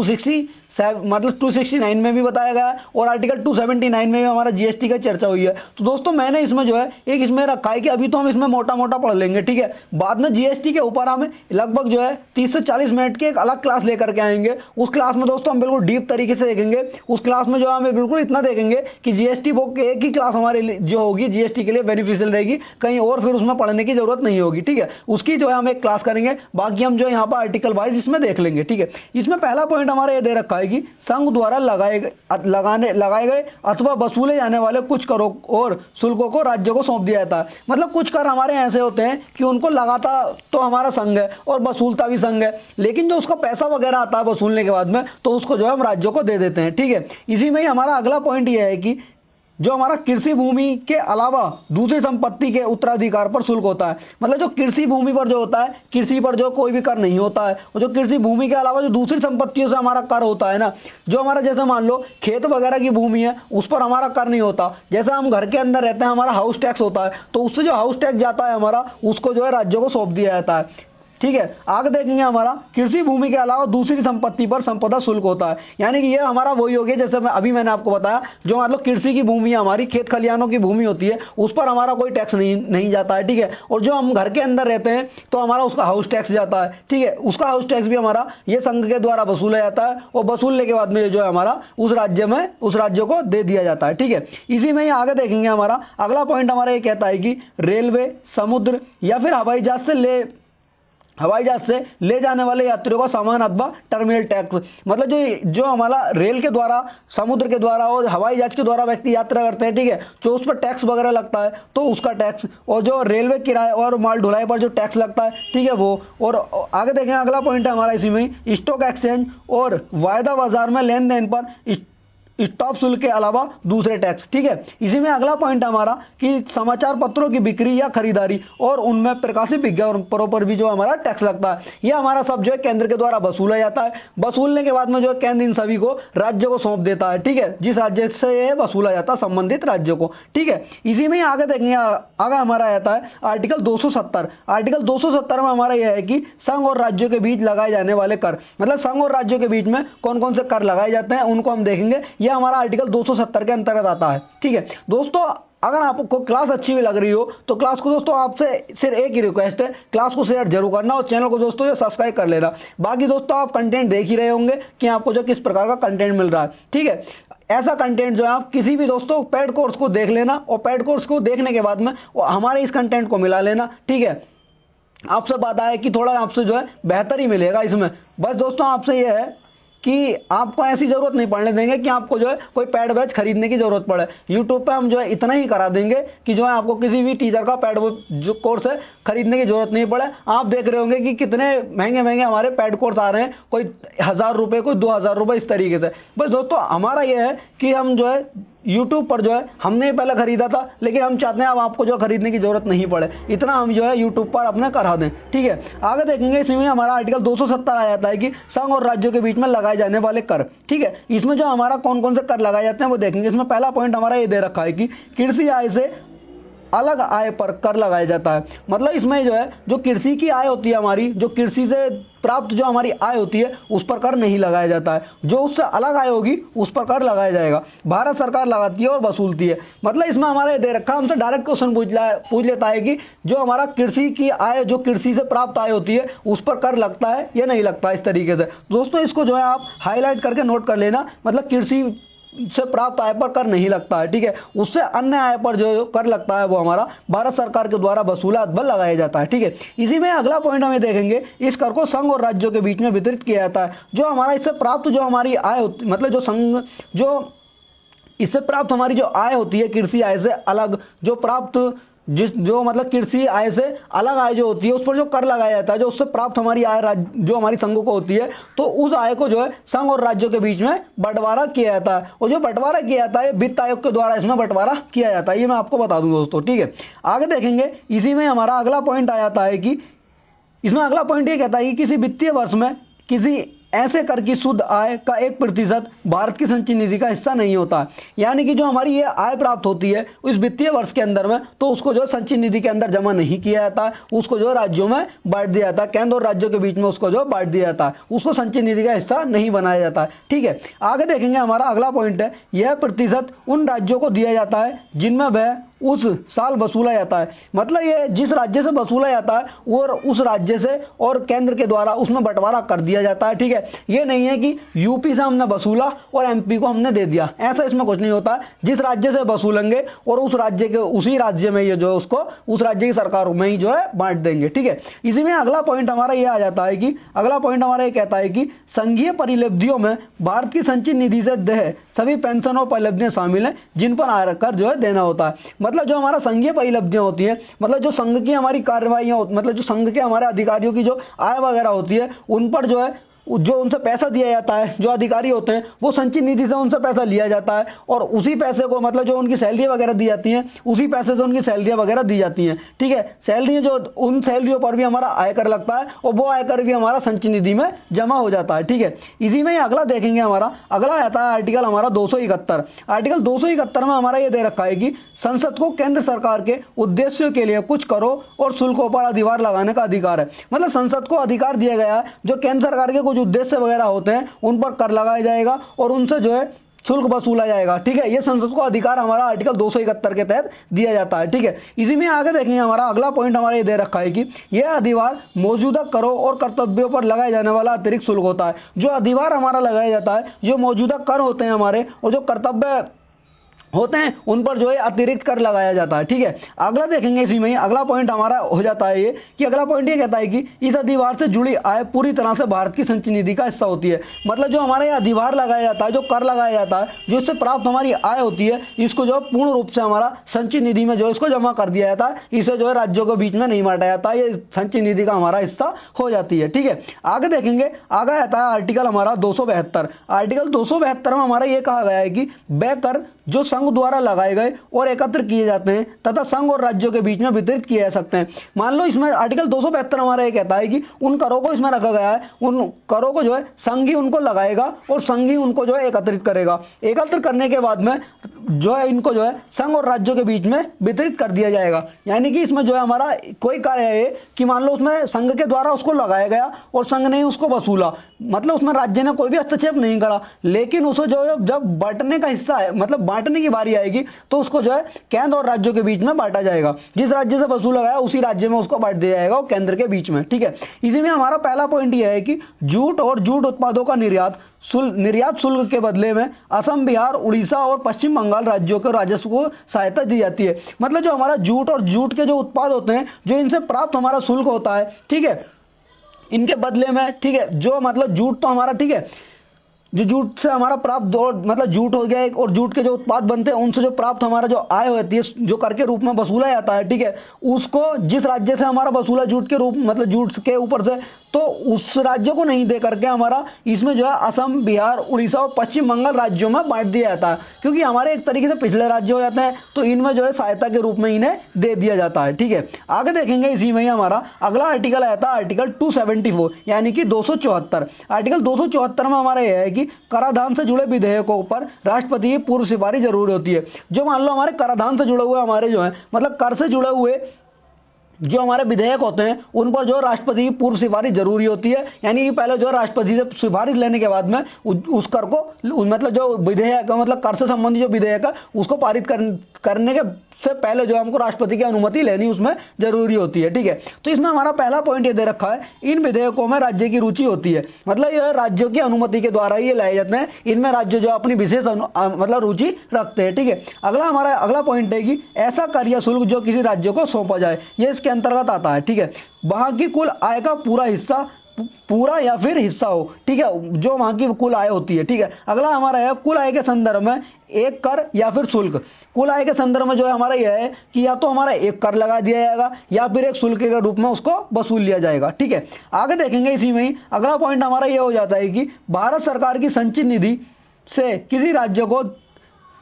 269 में भी बताया गया है और आर्टिकल 279 में भी हमारा जीएसटी का चर्चा हुई है। तो दोस्तों मैंने इसमें जो है एक इसमें रखा है कि अभी तो हम इसमें मोटा मोटा पढ़ लेंगे, ठीक है, बाद में जीएसटी के ऊपर हम लगभग जो है 30 से 40 मिनट की एक अलग क्लास लेकर के आएंगे। उस क्लास में दोस्तों हम बिल्कुल डीप तरीके से देखेंगे। उस क्लास में जो हमें बिल्कुल इतना देखेंगे कि जीएसटी वो एक ही क्लास हमारे लिए जो होगी जीएसटी के लिए बेनिफिशियल रहेगी, कहीं और फिर उसमें पढ़ने की जरूरत नहीं होगी। ठीक है, उसकी जो है हम एक क्लास करेंगे, बाकी हम जो है यहाँ पर आर्टिकल वाइज इसमें देख लेंगे। ठीक है, इसमें पहला पॉइंट हमारा ये दे रखा है कि संघ द्वारा लगाए गए अथवा वसूले जाने वाले कुछ करों और शुल्कों को राज्यों को सौंप दिया जाता है। मतलब कुछ कर हमारे ऐसे होते हैं कि उनको लगाता तो हमारा संघ है और वसूलता भी संघ है, लेकिन जो उसका पैसा वगैरह आता है वसूलने के बाद में तो उसको जो है हम राज्यों को दे देते हैं। ठीक है, इसी में ही हमारा अगला पॉइंट यह है कि जो हमारा कृषि भूमि के अलावा दूसरी संपत्ति के उत्तराधिकार पर शुल्क होता है। मतलब जो कृषि भूमि पर जो होता है, कृषि पर जो कोई भी कर नहीं होता है, और जो कृषि भूमि के अलावा जो दूसरी संपत्तियों से हमारा कर होता है ना, जो हमारा जैसे मान लो खेत वगैरह की भूमि है उस पर हमारा कर नहीं होता। जैसे हम घर के अंदर रहते हैं हमारा हाउस टैक्स होता है, तो उससे जो हाउस टैक्स जाता है हमारा उसको जो है राज्यों को सौंप दिया जाता है। ठीक है, आगे देखेंगे हमारा कृषि भूमि के अलावा दूसरी संपत्ति पर संपदा शुल्क होता है। यानी कि ये हमारा वही हो गया जैसे मैंने आपको बताया, जो मतलब कृषि की भूमि हमारी खेत खलिहानों की भूमि होती है उस पर हमारा कोई टैक्स नहीं जाता है। ठीक है, और जो हम घर के अंदर रहते हैं तो हमारा उसका हाउस टैक्स जाता है। ठीक है, उसका हाउस टैक्स भी हमारा ये संघ के द्वारा वसूला जाता है और वसूलने के बाद में जो है हमारा उस राज्य को दे दिया जाता है। ठीक है, इसी में ही आगे देखेंगे हमारा अगला पॉइंट हमारा ये कहता है कि रेलवे, समुद्र या फिर हवाई जहाज से ले जाने वाले यात्रियों का सामान अथवा टर्मिनल टैक्स। मतलब जो हमारा रेल के द्वारा, समुद्र के द्वारा और हवाई जहाज के द्वारा व्यक्ति यात्रा करते हैं, ठीक है, जो उस पर टैक्स वगैरह लगता है तो उसका टैक्स, और जो रेलवे किराए और माल ढुलाई पर जो टैक्स लगता है, ठीक है, वो। और आगे देखें अगला पॉइंट है हमारा इसी में स्टॉक एक्सचेंज और वायदा बाजार में लेन देन पर स्टॉप शुल्क के अलावा दूसरे टैक्स। ठीक है, इसी में अगला पॉइंट हमारा कि समाचार पत्रों की बिक्री या खरीदारी और उनमें प्रकाशित विज्ञापनों पर भी जो हमारा टैक्स लगता है, यह हमारा सब जो है केंद्र के द्वारा वसूला जाता है। वसूलने के बाद में जो है केंद्र इन सभी को राज्य को सौंप देता है। ठीक है, जिस राज्य से ये वसूला जाता है संबंधित राज्य को। ठीक है, इसी में आगे देखेंगे, आगे हमारा आता है आर्टिकल 270। आर्टिकल 270 में हमारा यह है कि संघ और राज्यों के बीच लगाए जाने वाले कर, मतलब संघ और राज्यों के बीच में कौन कौन से कर लगाए जाते हैं उनको हम देखेंगे। यह हमारा आर्टिकल 270 के अंतर्गत आता है। ठीक है दोस्तों, अगर आपको क्लास अच्छी भी लग रही हो तो क्लास को दोस्तों आपसे सिर्फ एक ही रिक्वेस्ट है, क्लास को शेयर जरूर करना और चैनल को दोस्तों जो सब्सक्राइब कर लेना। बाकी दोस्तों आप कंटेंट देख ही रहे होंगे कि आपको जो किस प्रकार का कंटेंट मिल रहा है। ठीक है, ऐसा कंटेंट जो है आप किसी भी दोस्तों पेड कोर्स को देख लेना और पेड कोर्स को देखने के बाद में हमारे इस कंटेंट को मिला लेना। ठीक है, आपसे बात है कि थोड़ा आपसे जो है बेहतर ही मिलेगा इसमें। बस दोस्तों आपसे यह है कि आपको ऐसी जरूरत नहीं पड़ने देंगे कि आपको जो है कोई पैड बैच खरीदने की जरूरत पड़े। यूट्यूब पे हम जो है इतना ही करा देंगे कि जो है आपको किसी भी टीचर का पैड जो कोर्स है खरीदने की जरूरत नहीं पड़े। आप देख रहे होंगे कि कितने महंगे महंगे हमारे पैड कोर्स आ रहे हैं, कोई 1000 रुपये, कोई 2000 रुपये, इस तरीके से। बस दोस्तों हमारा यह है कि हम जो है यूट्यूब पर जो है हमने पहले खरीदा था, लेकिन हम चाहते हैं अब आपको जो खरीदने की जरूरत नहीं पड़े, इतना हम जो है यूट्यूब पर अपने करा दें। ठीक है, आगे देखेंगे इसमें हमारा आर्टिकल 270 आ जाता है कि संघ और राज्यों के बीच में लगाए जाने वाले कर। ठीक है, इसमें जो हमारा कौन कौन से कर लगाए जाते हैं वो देखेंगे। इसमें पहला पॉइंट हमारा ये दे रखा है कि कृषि आय से अलग आय पर कर लगाया जाता है। मतलब इसमें जो है जो कृषि की आय होती है हमारी, जो कृषि से प्राप्त जो हमारी आय होती है उस पर कर नहीं लगाया जाता है, जो उससे अलग आय होगी उस पर कर लगाया जाएगा। भारत सरकार लगाती है और वसूलती है। मतलब इसमें हमारे दे रखा, हमसे डायरेक्ट क्वेश्चन पूछ लेता है कि जो हमारा कृषि की आय, जो कृषि से प्राप्त आय होती है उस पर कर लगता है या नहीं लगता। इस तरीके से दोस्तों इसको जो है आप हाईलाइट करके नोट कर लेना। मतलब कृषि से प्राप्त आय पर कर नहीं लगता है। ठीक है, उससे अन्य आय पर जो कर लगता है वो हमारा भारत सरकार के द्वारा वसूला अथवा लगाया जाता है। ठीक है, इसी में अगला पॉइंट हमें देखेंगे, इस कर को संघ और राज्यों के बीच में वितरित किया जाता है। जो हमारा इससे प्राप्त जो हमारी आय होती, मतलब जो संघ जो इससे प्राप्त हमारी जो आय होती है कृषि आय से अलग, जो प्राप्त जो मतलब कृषि आय से अलग आय जो होती है उस पर जो कर लगाया जाता है, जो उससे प्राप्त हमारी आय जो हमारी संघों को होती है, तो उस आय को जो है संघ और राज्यों के बीच में बंटवारा किया जाता है। और जो बंटवारा किया जाता है वित्त आयोग के द्वारा इसमें बंटवारा किया जाता है। ये मैं आपको बता दूं दोस्तों। ठीक है, आगे देखेंगे, इसी में हमारा अगला पॉइंट आ जाता है कि इसमें अगला पॉइंट ये कहता है कि किसी वित्तीय वर्ष में किसी ऐसे कर की शुद्ध आय का 1% भारत की संचयी निधि का हिस्सा नहीं होता। यानी कि जो हमारी ये आय प्राप्त होती है उस वित्तीय वर्ष के अंदर में, तो उसको जो संचयी निधि के अंदर जमा नहीं किया जाता, उसको जो राज्यों में बांट दिया जाता है। केंद्र और राज्यों के बीच में उसको जो बांट दिया जाता है, उसको संचयी निधि का हिस्सा नहीं बनाया जाता है। ठीक है, आगे देखेंगे हमारा अगला पॉइंट है, यह प्रतिशत उन राज्यों को दिया जाता है जिनमें वह उस साल वसूला जाता है। मतलब ये जिस राज्य से वसूला जाता है और उस राज्य से और केंद्र के द्वारा उसमें बंटवारा कर दिया जाता है। ठीक है, ये नहीं है कि यूपी से हमने वसूला और एमपी को हमने दे दिया, ऐसा इसमें कुछ नहीं होता। जिस राज्य से वसूलेंगे और उस राज्य के उसी राज्य में ये जो उसको उस राज्य की सरकार में ही जो है बांट देंगे। ठीक है, इसी में अगला पॉइंट हमारा ये आ जाता है कि अगला पॉइंट हमारा ये कहता है कि संघीय परिलब्धियों में भारत की संचयी निधि से देय सभी पेंशन और परिलब्धियां शामिल हैं जिन पर आयकर जो है देना होता है। मतलब जो हमारा संघीय परिलब्धियां होती हैं, मतलब जो संघ की हमारी कार्रवाइयां, मतलब जो संघ के हमारे अधिकारियों की जो आय वगैरह होती है उन पर जो है जो उनसे पैसा दिया जाता है, जो अधिकारी होते हैं वो संचयी निधि से उनसे पैसा लिया जाता है और उसी पैसे को, मतलब जो उनकी सैलरी वगैरह दी जाती हैं उसी पैसे से उनकी सैलरियाँ वगैरह दी जाती हैं। ठीक है, सैलरी जो उन सैलरियों पर भी हमारा आयकर लगता है और वो आयकर भी हमारा संचयी निधि में जमा हो जाता है। ठीक है, इसी में अगला देखेंगे, हमारा अगला आता है आर्टिकल हमारा 271। आर्टिकल 271 में हमारा ये दे रखा है कि संसद को केंद्र सरकार के उद्देश्यों के लिए कुछ करों और शुल्कों पर अधिकार लगाने का अधिकार है। मतलब संसद को अधिकार दिया गया है जो केंद्र सरकार के कुछ उद्देश्य वगैरह होते हैं उन पर कर लगाया जाएगा और उनसे जो है शुल्क वसूला जाएगा। ठीक है, ये संसद को अधिकार हमारा आर्टिकल 271 के तहत दिया जाता है। ठीक है, इसी में आगे देखेंगे हमारा अगला पॉइंट हमारा ये दे रखा है कि यह अधिकार मौजूदा करों और कर्तव्यों पर लगाए जाने वाला अतिरिक्त शुल्क होता है। जो अधिकार हमारा लगाया जाता है, जो मौजूदा कर होते हैं हमारे और जो कर्तव्य होते हैं उन पर जो है अतिरिक्त कर लगाया जाता है। ठीक है, अगला देखेंगे इसी में ही अगला पॉइंट हमारा हो जाता है ये कि अगला पॉइंट ये कहता है कि इस अधिभार से जुड़ी आय पूरी तरह से भारत की संचयी निधि का हिस्सा होती है। मतलब जो हमारे यहाँ अधिभार लगाया जाता है, जो कर लगाया जाता है, जो इससे प्राप्त हमारी आय होती है, इसको जो पूर्ण रूप से हमारा संचयी निधि में जो इसको जमा कर दिया जाता है। इसे जो है राज्यों के बीच में नहीं बांटा जाता, ये संचयी निधि का हमारा हिस्सा हो जाती है। ठीक है, आगे देखेंगे, आगे आता है आर्टिकल हमारा 272। आर्टिकल 272 में हमारा ये कहा गया है कि वह कर जो संघ द्वारा लगाए गए और एकत्र किए जाते हैं तथा संघ और राज्यों के बीच में वितरित किए जा सकते हैं। मान लो इसमें आर्टिकल 272 हमारा ये कहता है कि उन करों को इसमें रखा गया है, उन करों को जो है संघ ही उनको लगाएगा और संघ ही उनको जो है एकत्रित करेगा। एकत्र करने के बाद में जो है इनको जो है संघ और राज्यों के बीच में वितरित कर दिया जाएगा। यानी कि इसमें जो है हमारा कोई कार्य है कि मान लो उसमें संघ के द्वारा उसको लगाया गया और संघ ने उसको वसूला, मतलब उसमें राज्य ने कोई भी हस्तक्षेप नहीं करा, लेकिन उसे जो है जब बांटने का हिस्सा है, मतलब बांटने की बारी आएगी तो उसको जो है केंद्र और राज्यों के बीच में बांटा जाएगा। जिस राज्य से वसूला गया उसी राज्य में उसको बांट दिया जाएगा केंद्र के बीच में। ठीक है, इसी में हमारा पहला पॉइंट यह है कि जूट और जूट उत्पादों का निर्यात शुल्क के बदले में असम, बिहार, उड़ीसा और पश्चिम बंगाल राज्यों के राजस्व को सहायता दी जाती है। मतलब जो हमारा जूट और जूट के जो उत्पाद होते हैं, जो इनसे प्राप्त हमारा शुल्क होता है, ठीक है, इनके बदले में, ठीक है, जो मतलब जूट तो हमारा, ठीक है, जो जूट से हमारा प्राप्त दो मतलब जूट हो गया एक, और जूट के जो उत्पाद बनते हैं उनसे जो प्राप्त हमारा जो आय होती है, जो कर के रूप में वसूला जाता है, ठीक है, उसको जिस राज्य से हमारा वसूला जूट के रूप मतलब जूट के ऊपर से, तो उस राज्य को नहीं दे करके हमारा इसमें जो है असम, बिहार, उड़ीसा और पश्चिम बंगाल राज्यों में बांट दिया जाता है, क्योंकि हमारे एक तरीके से पिछले राज्य हो जाते हैं, तो इनमें जो है सहायता के रूप में इन्हें दे दिया जाता है। ठीक है, आगे देखेंगे इसी में ही हमारा अगला आर्टिकल आता है आर्टिकल 274 यानी कि 274। आर्टिकल 274 में हमारा यह है कि कराधान से जुड़े विधेयकों पर राष्ट्रपति की पूर्व सिफारिश जरूरी होती है। जो मान लो हमारे कराधान से जुड़े हुए हमारे जो है मतलब कर से जुड़े हुए जो हमारे विधेयक होते हैं उन पर जो राष्ट्रपति की पूर्व सिफारिश जरूरी होती है। यानी कि पहले जो राष्ट्रपति से सिफारिश लेने के बाद में उस कर को मतलब जो विधेयक मतलब कर से संबंधित जो विधेयक है उसको पारित करने के से पहले जो हमको राष्ट्रपति की अनुमति लेनी उसमें जरूरी होती है। ठीक है, तो इसमें हमारा पहला पॉइंट ये दे रखा है, इन विधेयकों में राज्य की रुचि होती है। मतलब यह राज्यों की अनुमति के द्वारा ये लाए जाते हैं, इनमें राज्य जो अपनी विशेष मतलब रुचि रखते हैं। ठीक है, हमारा अगला पॉइंट है कि ऐसा कर या शुल्क जो किसी राज्य को सौंपा जाए, ये इसके अंतर्गत आता है। ठीक है, वहां की कुल आय का पूरा या फिर हिस्सा हो। ठीक है, जो वहां की कुल आय होती है। ठीक है, अगला हमारा है कुल आय के संदर्भ में एक कर या फिर शुल्क। कुल आय के संदर्भ में जो है हमारा यह है कि या तो हमारा एक कर लगा दिया जाएगा या फिर एक शुल्क के रूप में उसको वसूल लिया जाएगा। ठीक है, आगे देखेंगे इसी में ही अगला पॉइंट हमारा यह हो जाता है कि भारत सरकार की संचित निधि से किसी राज्य को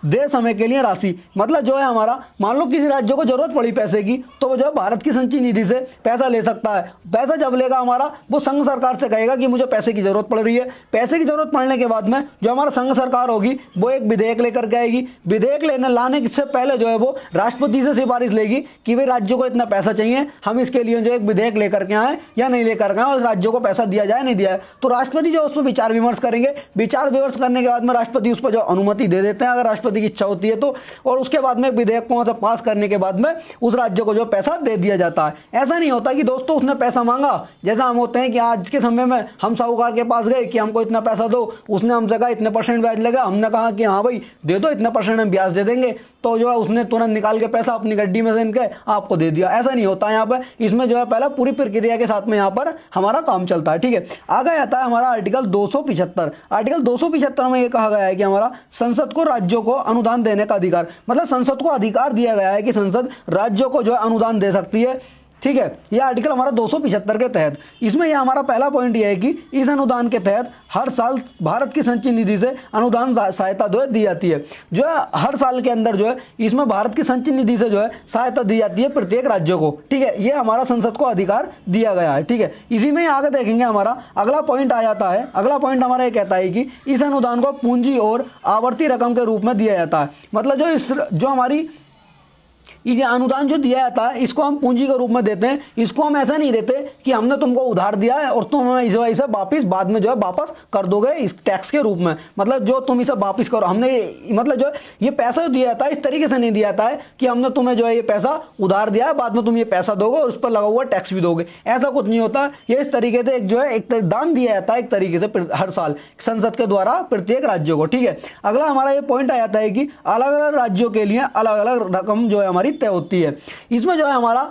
दे समय के लिए राशि। मतलब जो है हमारा मान लो किसी राज्य को जरूरत पड़ी पैसे की, तो वो जो है भारत की संचयी निधि से पैसा ले सकता है। पैसा जब लेगा हमारा, वो संघ सरकार से कहेगा कि मुझे पैसे की जरूरत पड़ रही है। पैसे की जरूरत पड़ने के बाद में जो हमारा संघ सरकार होगी वो एक विधेयक लेकर के आएगी। विधेयक लाने से पहले जो है वो राष्ट्रपति से सिफारिश लेगी कि भाई राज्य को इतना पैसा चाहिए, हम इसके लिए जो एक विधेयक लेकर के आए या नहीं लेकर के आए, और राज्यों को पैसा दिया जाए नहीं दिया है। तो राष्ट्रपति जो उसमें विचार विमर्श करेंगे, विचार विमर्श करने के बाद में राष्ट्रपति उस पर जो अनुमति दे देते हैं, अगर राष्ट्रपति की इच्छा होती है तो, और उसके बाद में विधेयक को मतलब पास करने के बाद में उस राज्य को जो पैसा दे दिया जाता है। ऐसा नहीं होता कि दोस्तों उसने पैसा मांगा, जैसा हम होते हैं कि आज के समय में हम साहूकार के पास गए कि हमको इतना पैसा दो, उसने हमसे कहा इतने % ब्याज लगा, हमने कहा कि हाँ भाई दे दो, इतने % हम ब्याज दे देंगे, तो जो है उसने तुरंत निकाल के पैसा अपनी गड्डी में से इनके आपको दे दिया। ऐसा नहीं होता यहाँ पर, इसमें जो है पहले पूरी प्रक्रिया के साथ में यहाँ पर हमारा काम चलता है। ठीक है, आगे आता है हमारा आर्टिकल 275। आर्टिकल 275 में ये कहा गया है कि हमारा संसद को राज्यों को अनुदान देने का अधिकार, मतलब संसद को अधिकार दिया गया है कि संसद राज्यों को जो है अनुदान दे सकती है। ठीक है, यह आर्टिकल हमारा 275 के तहत, इसमें यह हमारा पहला पॉइंट यह है कि इस अनुदान के तहत हर साल भारत की संचयी निधि से अनुदान सहायता जो है दी जाती है। जो है हर साल के अंदर जो है इसमें भारत की संचयी निधि से जो है सहायता दी जाती है प्रत्येक राज्यों को। ठीक है, यह हमारा संसद को अधिकार दिया गया है। ठीक है, इसी में आगे देखेंगे हमारा अगला पॉइंट आ जाता है। अगला पॉइंट हमारा यह कहता है कि इस अनुदान को पूंजी और आवर्ती रकम के रूप में दिया जाता है। मतलब जो हमारी ये अनुदान जो दिया जाता है इसको हम पूंजी के रूप में देते हैं। इसको हम ऐसा नहीं देते कि हमने तुमको उधार दिया है और तुम हमें इसे वापिस बाद में जो है वापस कर दोगे इस टैक्स के रूप में, मतलब जो तुम इसे वापिस करो। हमने मतलब जो है ये पैसा जो दिया जाता है इस तरीके से नहीं दिया जाता है कि हमने तुम्हें जो है ये पैसा उधार दिया है, बाद में तुम ये पैसा दोगे और उस पर लगा हुआ टैक्स भी दोगे, ऐसा कुछ नहीं होता। ये इस तरीके से जो है एक दान दिया जाता है एक तरीके से हर साल संसद के द्वारा प्रत्येक राज्यों को, ठीक है। अगला हमारा ये पॉइंट आ जाता है कि अलग अलग राज्यों के लिए अलग अलग रकम जो है हमारी तय होती है। इसमें जो है हमारा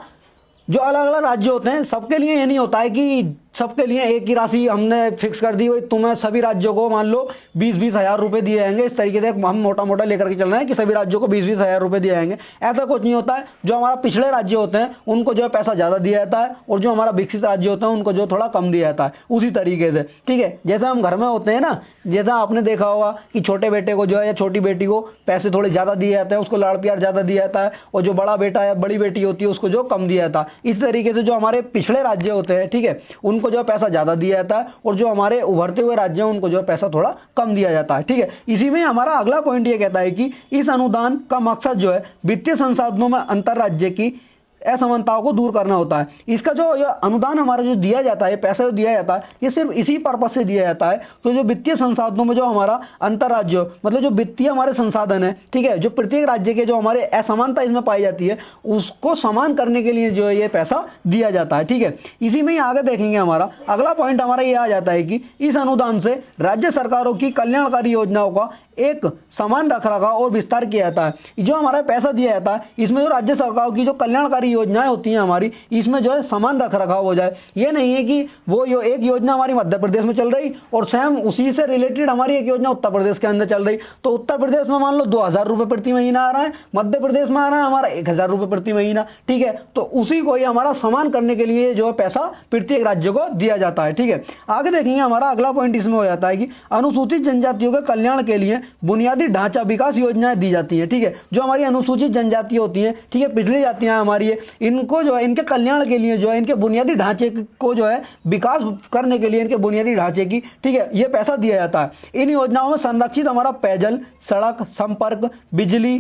जो अलग अलग राज्य होते हैं सबके लिए ये नहीं होता है कि सबके लिए एक ही राशि हमने फिक्स कर दी, तुम्हें सभी राज्यों को मान लो 20-20 हज़ार रुपए दिए जाएंगे, इस तरीके से हम मोटा मोटा लेकर के चल रहे हैं कि सभी राज्यों को 20-20 हज़ार रुपए दिए जाएंगे, ऐसा कुछ नहीं होता है। जो हमारा पिछड़े राज्य होते हैं उनको जो है पैसा ज़्यादा दिया जाता है और जो हमारा विकसित राज्य होते हैं उनको जो थोड़ा कम दिया जाता है, उसी तरीके से, ठीक है। जैसे हम घर में होते हैं ना, जैसा आपने देखा होगा कि छोटे बेटे को जो है या छोटी बेटी को पैसे थोड़े ज़्यादा दिए जाते हैं, उसको लाड़ प्यार ज़्यादा दिया जाता है, और जो बड़ा बेटा या बड़ी बेटी होती है उसको जो कम दिया जाता है। इस तरीके से जो हमारे पिछड़े राज्य होते हैं, ठीक है, उनको जो पैसा ज़्यादा दिया जाता है और जो हमारे उभरते हुए राज्य हैं उनको जो पैसा थोड़ा कम दिया जाता है, ठीक है। इसी में हमारा अगला पॉइंट ये कहता है कि इस अनुदान का मकसद जो है वित्तीय संसाधनों में अंतर राज्य की असमानताओं को दूर करना होता है। इसका जो यह अनुदान हमारा जो दिया जाता है, पैसा जो दिया जाता है, ये सिर्फ इसी पर्पज से दिया जाता है तो जो वित्तीय संसाधनों में जो हमारा अंतर राज्य मतलब जो वित्तीय हमारे संसाधन है, ठीक है, जो प्रत्येक राज्य के जो हमारे असमानता इसमें पाई जाती है उसको समान करने के लिए जो है ये पैसा दिया जाता है, ठीक है। इसी में ही आगे देखेंगे हमारा अगला पॉइंट हमारा ये आ जाता है कि इस अनुदान से राज्य सरकारों की कल्याणकारी योजनाओं का एक समान रखरखाव और विस्तार किया जाता है। जो हमारा पैसा दिया जाता है इसमें जो राज्य सरकारों की जो कल्याणकारी योजनाएं होती हैं हमारी, इसमें जो है समान रखरखाव हो जाए। ये नहीं है कि वो एक योजना हमारी मध्य प्रदेश में चल रही और सेम उसी से रिलेटेड हमारी एक योजना उत्तर प्रदेश के अंदर चल रही, तो उत्तर प्रदेश में मान लो 2,000 रुपये प्रति महीना आ रहा है, मध्य प्रदेश में आ रहा है हमारा 1,000 रुपये प्रति महीना, ठीक है। तो उसी को ही हमारा समान करने के लिए जो है पैसा प्रत्येक राज्य को दिया जाता है, ठीक है। आगे देखेंगे हमारा अगला पॉइंट इसमें हो जाता है कि अनुसूचित जनजातियों के कल्याण के लिए बुनियादी ढांचा विकास योजनाएं दी जाती हैं, ठीक है। जो हमारी अनुसूचित जनजाति होती हैं, ठीक है, पिछड़ी जातियां हमारी है, इनको जो है इनके कल्याण के लिए जो है इनके बुनियादी ढांचे को जो है विकास करने के लिए इनके बुनियादी ढांचे की, ठीक है, ये पैसा दिया जाता है। इन योजनाओं में संरक्षित हमारा पेयजल, सड़क संपर्क, बिजली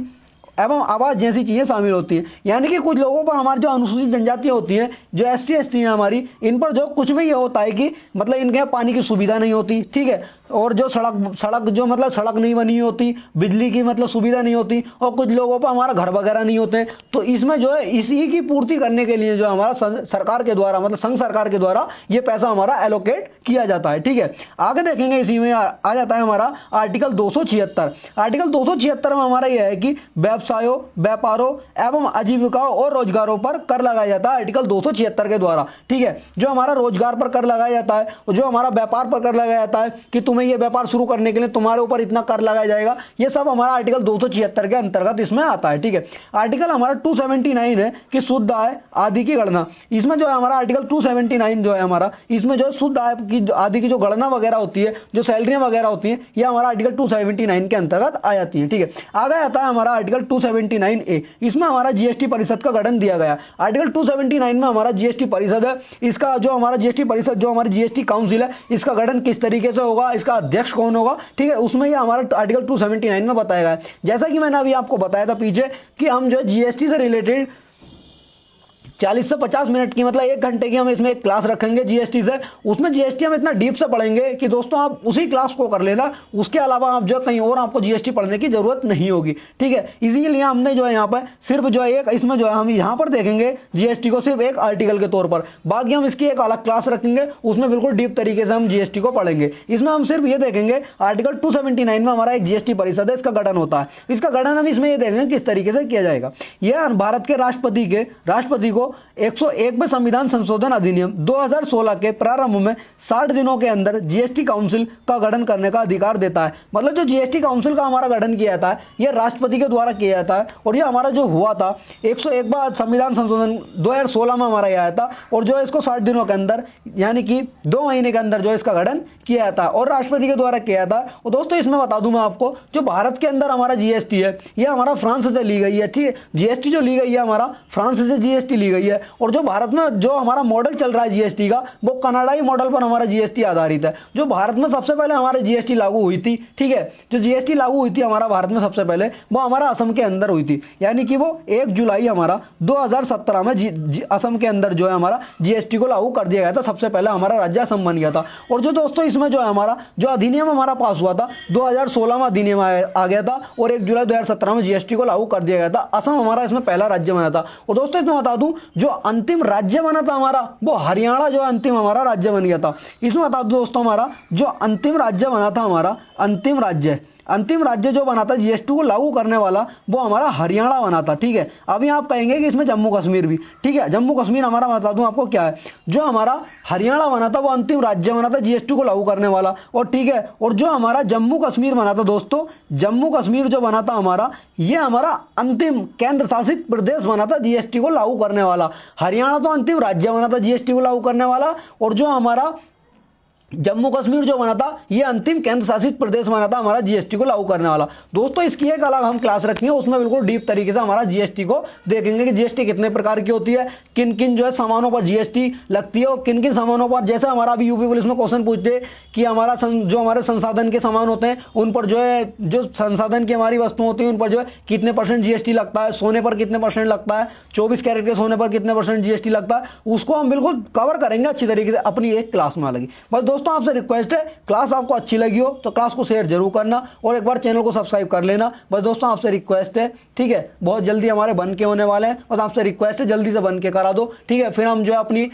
एवं आवास जैसी चीजें शामिल होती हैं। यानी कि कुछ लोगों पर हमारी जो अनुसूचित जनजातियां होती हैं, जो SC ST हैं हमारी, इन पर जो कुछ भी ये होता है कि मतलब इनके यहाँ पानी की सुविधा नहीं होती, ठीक है, और जो सड़क जो मतलब सड़क नहीं बनी होती, बिजली की मतलब सुविधा नहीं होती, और कुछ लोगों पर हमारा घर वगैरह नहीं होते। तो इसमें जो है इसी की पूर्ति करने के लिए जो हमारा सरकार के द्वारा मतलब संघ सरकार के द्वारा ये पैसा हमारा एलोकेट किया जाता है, ठीक है। आगे देखेंगे इसी में आ जाता है हमारा आर्टिकल 276। आर्टिकल 276 में हमारा यह है कि व्यवसायों, व्यापारों एवं आजीविकाओं और रोजगारों पर कर लगाया जाता है आर्टिकल 276 के द्वारा, ठीक है। जो हमारा रोजगार पर कर लगाया जाता है और जो हमारा व्यापार पर कर लगाया जाता है कि तुम्हें ये व्यापार शुरू करने के लिए तुम्हारे ऊपर इतना कर लगाया जाएगा, ये सब हमारा आर्टिकल 276 के अंतर्गत इसमें आता है, ठीक है। आर्टिकल हमारा 279 है कि शुद्ध आय आदि की गणना। इसमें जो है हमारा आर्टिकल 279 जो है हमारा, इसमें जो है शुद्ध आय की आदि की जो गणना वगैरह होती है, जो सैलरियां वगैरह होती है, ये हमारा आर्टिकल 279 के अंतर्गत आ जाती है, ठीक है। आगे आता है हमारा आर्टिकल 279A। इसमें हमारा GST परिषद का गठन दिया गया। आर्टिकल 279 में हमारा GST परिषद है, इसका जो हमारा GST परिषद जो हमारी GST काउंसिल है, इसका गठन किस तरीके से होगा, इसका अध्यक्ष कौन होगा, ठीक है, उसमें ये हमारा आर्टिकल 279 में बताया गया है। जैसा कि मैंने अभी आपको बताया था पीछे कि हम जो GST से रिलेटेड 40 से 50 मिनट की मतलब 1 घंटे की हम इसमें एक क्लास रखेंगे GST से। उसमें GST हम इतना डीप से पढ़ेंगे कि दोस्तों आप उसी क्लास को कर लेना, उसके अलावा आप जो कहीं और आपको GST पढ़ने की जरूरत नहीं होगी, ठीक है। इसीलिए हमने जो है यहाँ पर सिर्फ जो है एक इसमें जो है हम यहाँ पर देखेंगे GST को सिर्फ एक आर्टिकल के तौर पर, बाकी हम इसकी एक अलग क्लास रखेंगे, उसमें बिल्कुल डीप तरीके से हम GST को पढ़ेंगे। इसमें हम सिर्फ ये देखेंगे आर्टिकल 279 में हमारा एक GST परिषद है, इसका गठन होता है। इसका गठन हम इसमें ये देखेंगे किस तरीके से किया जाएगा। यह भारत के राष्ट्रपति को 101 में संविधान संशोधन अधिनियम 2016 के प्रारंभ में 60 दिनों के अंदर GST काउंसिल का गठन करने का अधिकार देता है। मतलब जो GST काउंसिल का हमारा गठन किया जाता है, यह राष्ट्रपति के द्वारा किया जाता है, और यह हमारा जो हुआ था 101 बार संविधान संशोधन 2016 में हमारा आया था, और जो इसको 60 दिनों के अंदर यानी कि 2 महीने के अंदर जो इसका गठन किया जाता है और राष्ट्रपति के द्वारा किया जाता है। और दोस्तों इसमें बता दूं मैं आपको, जो भारत के अंदर हमारा GST है, यह हमारा फ्रांस से ली गई है, ठीक है। GST जो ली गई है हमारा फ्रांस से GST ली गई है, और जो भारत में जो हमारा मॉडल चल रहा है GST का, वो कनाडाई मॉडल पर हमारा हमारा जीएसटी आधारित है। जो भारत में सबसे पहले हमारे जीएसटी लागू हुई थी, ठीक है, जो जीएसटी लागू हुई थी हमारा भारत में सबसे पहले, वो हमारा असम के अंदर हुई थी, यानी कि वो 1 जुलाई हमारा 2017 में असम के अंदर जो है हमारा जीएसटी को लागू कर दिया गया था। सबसे पहले हमारा राज्य असम बन गया था। और जो दोस्तों इसमें जो है हमारा जो अधिनियम हमारा पास हुआ था 2016 में अधिनियम आ गया था और 1 जुलाई 2017 में जीएसटी को लागू कर दिया गया था। असम हमारा इसमें पहला राज्य बना था। और दोस्तों इसमें बता दूं जो अंतिम राज्य बना था हमारा वो हरियाणा जो अंतिम हमारा राज्य बन गया था। इसमें बता दूं दोस्तों हमारा जो अंतिम राज्य बना था हमारा अंतिम राज्य जो बना था जीएसटी को लागू करने वाला वो हमारा हरियाणा बना था, ठीक है। अभी आप कहेंगे कि इसमें जम्मू कश्मीर भी, ठीक है, जम्मू कश्मीर हमारा बता दूं आपको क्या है, जो हमारा हरियाणा बना था वो अंतिम राज्य बना था जीएसटी को लागू करने वाला, और ठीक है, और जो हमारा जम्मू कश्मीर बना था दोस्तों, जम्मू कश्मीर जो बना था हमारा ये हमारा अंतिम केंद्र शासित प्रदेश बना था जीएसटी को लागू करने वाला। हरियाणा तो अंतिम राज्य बना था जीएसटी को लागू करने वाला, और जो हमारा जम्मू कश्मीर जो बना था ये अंतिम केंद्र शासित प्रदेश बना था हमारा जीएसटी को लागू करने वाला। दोस्तों इसकी एक अलग हम क्लास रखेंगे, उसमें बिल्कुल डीप तरीके से हमारा जीएसटी को देखेंगे कि जीएसटी कितने प्रकार की होती है, किन किन जो है सामानों पर जीएसटी लगती है और किन किन सामानों पर, जैसे हमारा अभी यूपी पुलिस में क्वेश्चन पूछते हैं कि हमारा जो हमारे संसाधन के सामान होते हैं उन पर जो है जो संसाधन की हमारी वस्तुएं होती हैं उन पर जो है कितने % जीएसटी लगता है, सोने पर कितने % लगता है, 24 कैरेट के सोने पर कितने % जीएसटी लगता है, उसको हम बिल्कुल कवर करेंगे अच्छी तरीके से अपनी एक क्लास में अलग। बस दोस्तों आपसे रिक्वेस्ट है क्लास आपको अच्छी लगी हो तो क्लास को शेयर जरूर करना और एक बार चैनल को सब्सक्राइब कर लेना। बस दोस्तों आपसे रिक्वेस्ट है, ठीक है, बहुत जल्दी हमारे बन के होने वाले हैं, बस आपसे रिक्वेस्ट है जल्दी से बन के करा दो, ठीक है। फिर हम जो है अपनी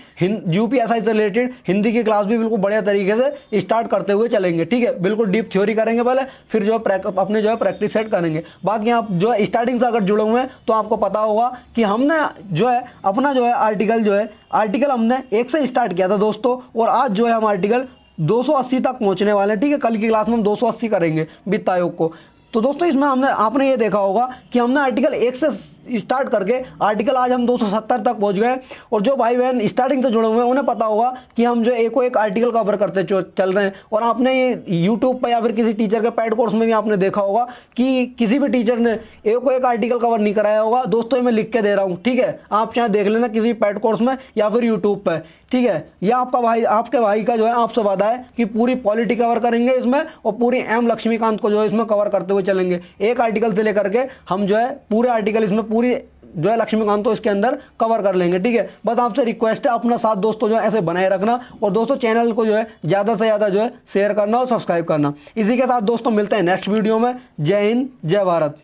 यूपीएसआई से रिलेटेड हिंदी की क्लास भी बिल्कुल बढ़िया तरीके से स्टार्ट करते हुए चलेंगे, ठीक है। बिल्कुल डीप थ्योरी करेंगे पहले, फिर जो है अपने जो है प्रैक्टिस सेट करेंगे। बाकी आप जो है स्टार्टिंग से अगर जुड़े हुए हैं तो आपको पता होगा कि हमने जो है अपना जो है आर्टिकल हमने 1 से स्टार्ट किया था दोस्तों, और आज जो है हम आर्टिकल 280 तक पहुंचने वाले हैं, ठीक है। कल की क्लास में हम 280 करेंगे वित्त आयोग को। तो दोस्तों इसमें आपने ये देखा होगा कि हमने आर्टिकल 1 से स्टार्ट करके आर्टिकल आज हम 270 तक पहुंच गए, और जो भाई बहन स्टार्टिंग से जुड़े हुए हैं उन्हें पता होगा कि हम जो एक आर्टिकल कवर करते चल रहे हैं। और आपने ये यूट्यूब पर या फिर किसी टीचर के पेड कोर्स में भी आपने देखा होगा कि किसी भी टीचर ने एक आर्टिकल कवर नहीं कराया होगा। दोस्तों मैं लिख के दे रहा हूँ, ठीक है, आप चाहे देख लेना किसी पेड कोर्स में या फिर यूट्यूब पर, ठीक है। यह आपके भाई का जो है आपसे वादा है कि पूरी पॉलिटी कवर करेंगे इसमें और पूरी एम लक्ष्मीकांत को जो है इसमें कवर करते हुए चलेंगे। एक आर्टिकल से लेकर के हम जो है पूरे आर्टिकल इसमें पूरी जो है लक्ष्मीकांत तो इसके अंदर कवर कर लेंगे, ठीक है। बस आपसे रिक्वेस्ट है अपना साथ दोस्तों जो है ऐसे बनाए रखना, और दोस्तों चैनल को जो है ज़्यादा से ज़्यादा जो है शेयर करना और सब्सक्राइब करना। इसी के साथ दोस्तों मिलते हैं नेक्स्ट वीडियो में। जय हिंद, जय भारत।